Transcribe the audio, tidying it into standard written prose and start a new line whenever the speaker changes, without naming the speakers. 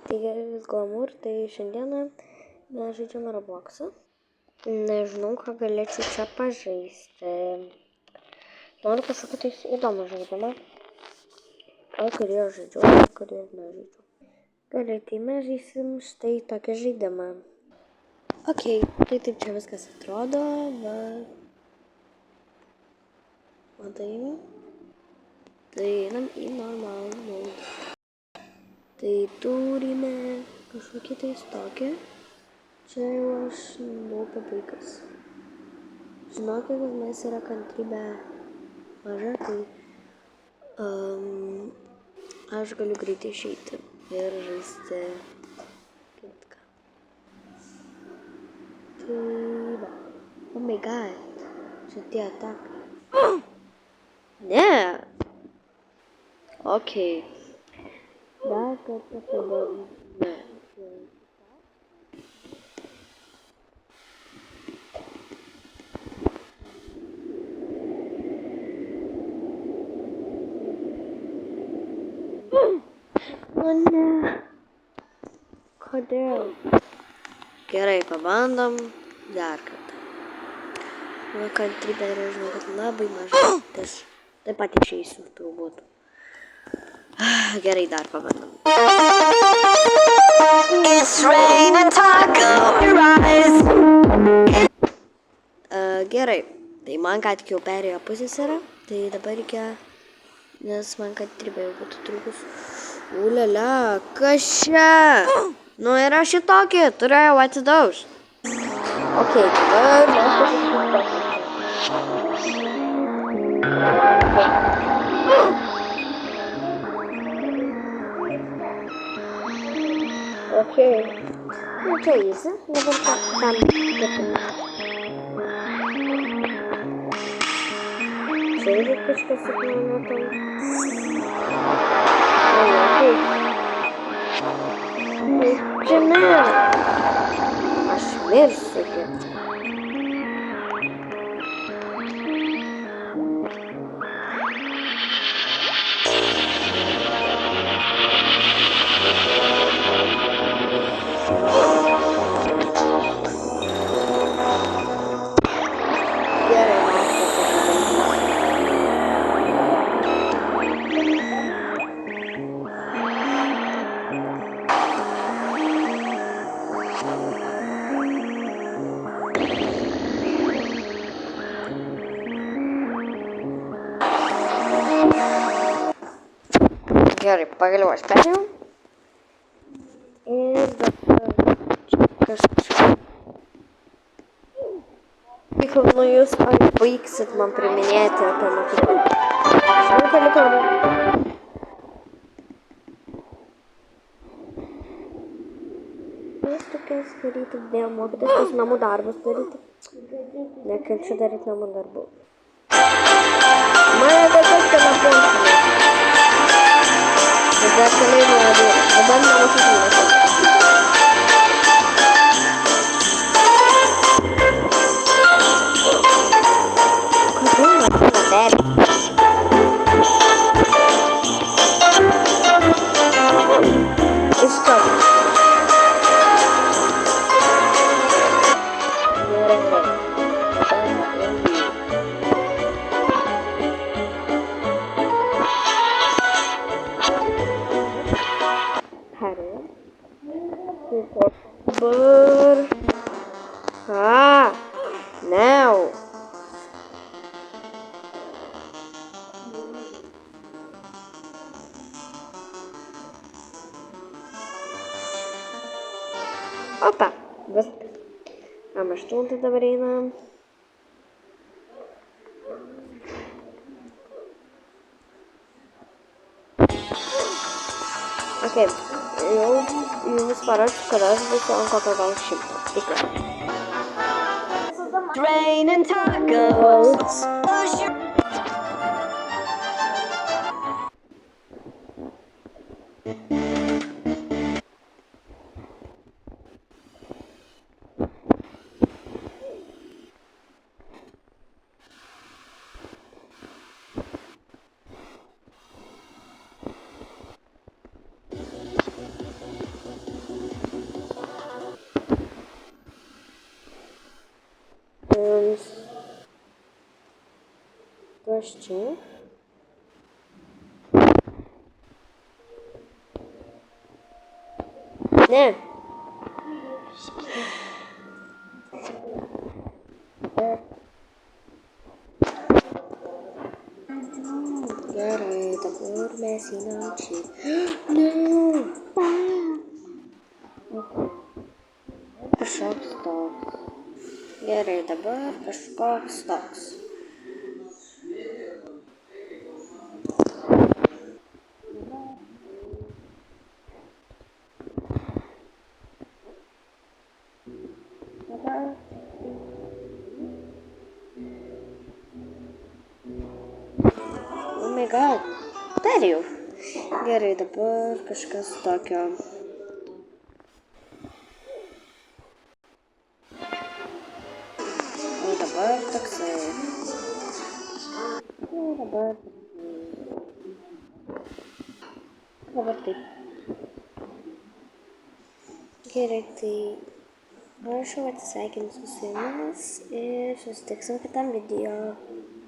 Tai gerai, Glamour, tai šiandieną mes žaidžiame Robloxą. Nežinau, ką galėčiau čia pažaisti. Noriu kažkokį tai įdomų žaidimą. Gal kurį aš žaidžiau, gal kurį aš nežaidžiau. Gerai, tai mes žaisim štai tokį žaidimą. Ok, tai taip čia viskas atrodo, va. Matai. Tai einam į normalų modą. Tai turime kažkokį tais tokį. Čia jau aš buvau pabaigęs. Žinokit, kad mes yra kantrybė maža, tai aš galiu greitai išeiti ir žaisti kitką. Tai va. Oh my god. Čia tie atakai. Ne. Ok. Dar kartą padarom. Ne. O ne. Kodėl? Gerai, pabandom dar kartą. Mano kantrybė yra, žinau, kad labai maža. Taip pat išeisiu turbūt. Gerai, dar pabandom. Gerai, tai man ką tik jau perėjo pusės yra, tai dabar reikia, nes man kantrybė jau būtų trukus. Ulialia, kas čia? Nu ir aš šitokį turėjau atsidaužt. Ok, dabar ok. Nu čia easy, dabar tam kitam. Čia irgi kažkas atmanotam. Čia ne. Aš mirsiu. Gerai, pagaliau aš perėjau. Ir dabar kažkaip. Kaip nu jūs baigsit man priminėti apie mokyklą. Žinau, palikau. Jūs tokias daryti dėl mokytis, tas namų darbus daryti. Nekenčiu daryti namų darbų. Mane dabar telefonai. Dar kalėjimo dabar nemokyklose. Kodėl mašina bėga? Iš karto. Dabar. Now. Opa, viskas. Aštuntą dabar einam. Ok, jau jums parodžiu, kad aš būsiu ant kokio gal 100. Tikrai. Rain and tacos. Kas čia? Ne. Gerai, dabar mes einam čia. Ne. Kažkoks toks. Gerai, dabar kažkoks toks. Oh my god. Perėjau. Gerai, dabar kažkas tokio. O dabar toksai. Dabar taip. Gerai, tai aš jau atsisveikinsiu su jumis ir susitiksim kitam video.